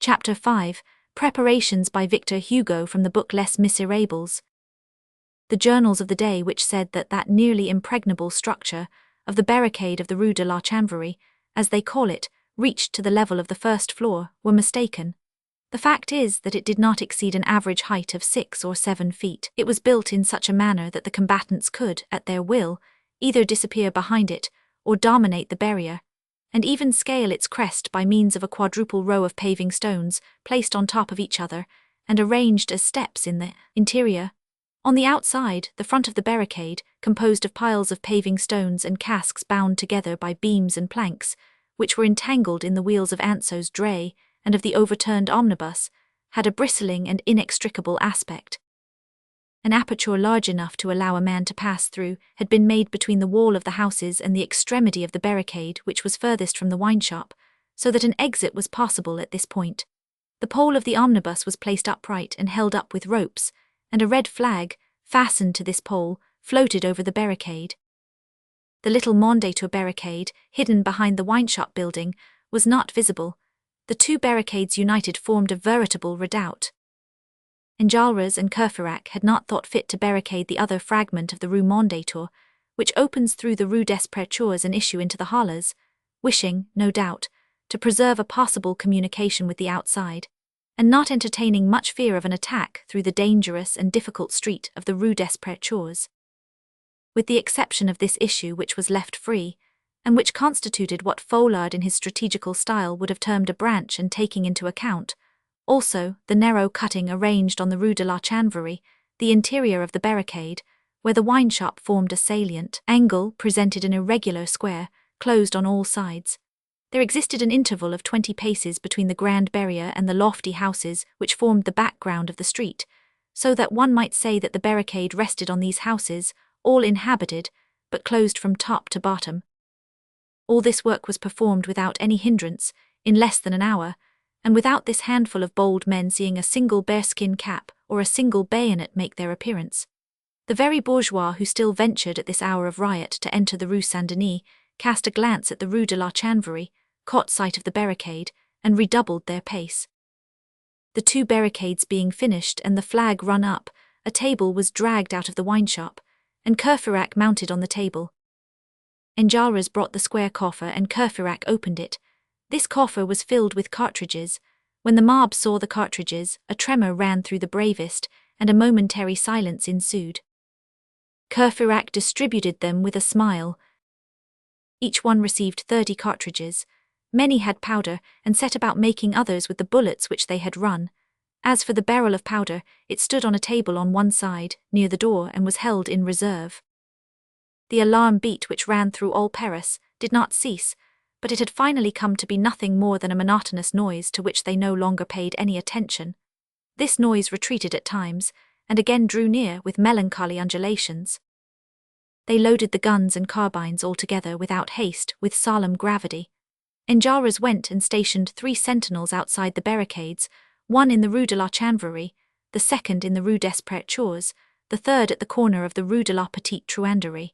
Chapter 5, Preparations by Victor Hugo from the book Les Misérables. The journals of the day which said that nearly impregnable structure of the barricade of the Rue de la Chanvrerie, as they call it, reached to the level of the first floor, were mistaken. The fact is that it did not exceed an average height of 6 or 7 feet. It was built in such a manner that the combatants could, at their will, either disappear behind it or dominate the barrier, and even scale its crest by means of a quadruple row of paving stones placed on top of each other and arranged as steps in the interior. On the outside, the front of the barricade, composed of piles of paving stones and casks bound together by beams and planks, which were entangled in the wheels of Anso's dray and of the overturned omnibus, had a bristling and inextricable aspect. An aperture large enough to allow a man to pass through had been made between the wall of the houses and the extremity of the barricade which was furthest from the wine shop, so that an exit was possible at this point. The pole of the omnibus was placed upright and held up with ropes, and a red flag, fastened to this pole, floated over the barricade. The little Mondétour barricade, hidden behind the wine shop building, was not visible. The two barricades united formed a veritable redoubt. Enjolras and Courfeyrac had not thought fit to barricade the other fragment of the Rue Mondétour, which opens through the Rue des Prétures and issue into the Halles, wishing, no doubt, to preserve a possible communication with the outside, and not entertaining much fear of an attack through the dangerous and difficult street of the Rue des Prétures. With the exception of this issue which was left free, and which constituted what Folard in his strategical style would have termed a branch and taking into account, also the narrow cutting arranged on the Rue de la Chanvrerie, the interior of the barricade, where the wine shop formed a salient angle, presented an irregular square, closed on all sides. There existed an interval of 20 paces between the Grand Barrier and the lofty houses which formed the background of the street, so that one might say that the barricade rested on these houses, all inhabited, but closed from top to bottom. All this work was performed without any hindrance, in less than an hour, and without this handful of bold men seeing a single bearskin cap or a single bayonet make their appearance. The very bourgeois who still ventured at this hour of riot to enter the Rue Saint-Denis cast a glance at the Rue de la Chanvrerie, caught sight of the barricade, and redoubled their pace. The two barricades being finished and the flag run up, a table was dragged out of the wine shop, and Courfeyrac mounted on the table. Enjolras brought the square coffer and Courfeyrac opened it. This coffer was filled with cartridges. When the mob saw the cartridges, a tremor ran through the bravest, and a momentary silence ensued. Courfeyrac distributed them with a smile. Each one received 30 cartridges. Many had powder, and set about making others with the bullets which they had run. As for the barrel of powder, it stood on a table on one side, near the door, and was held in reserve. The alarm beat which ran through all Paris did not cease, but it had finally come to be nothing more than a monotonous noise to which they no longer paid any attention. This noise retreated at times, and again drew near with melancholy undulations. They loaded the guns and carbines altogether without haste, with solemn gravity. Enjolras went and stationed 3 sentinels outside the barricades, one in the Rue de la Chanvrerie, the second in the Rue des Prétures, the third at the corner of the Rue de la Petite Truanderie.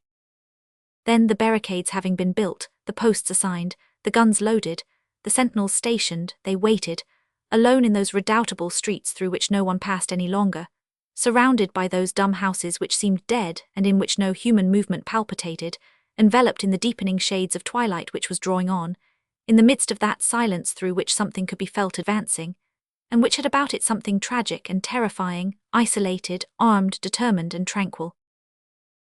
Then, the barricades having been built, the posts assigned, the guns loaded, the sentinels stationed, they waited, alone in those redoubtable streets through which no one passed any longer, surrounded by those dumb houses which seemed dead and in which no human movement palpitated, enveloped in the deepening shades of twilight which was drawing on, in the midst of that silence through which something could be felt advancing, and which had about it something tragic and terrifying, isolated, armed, determined, and tranquil.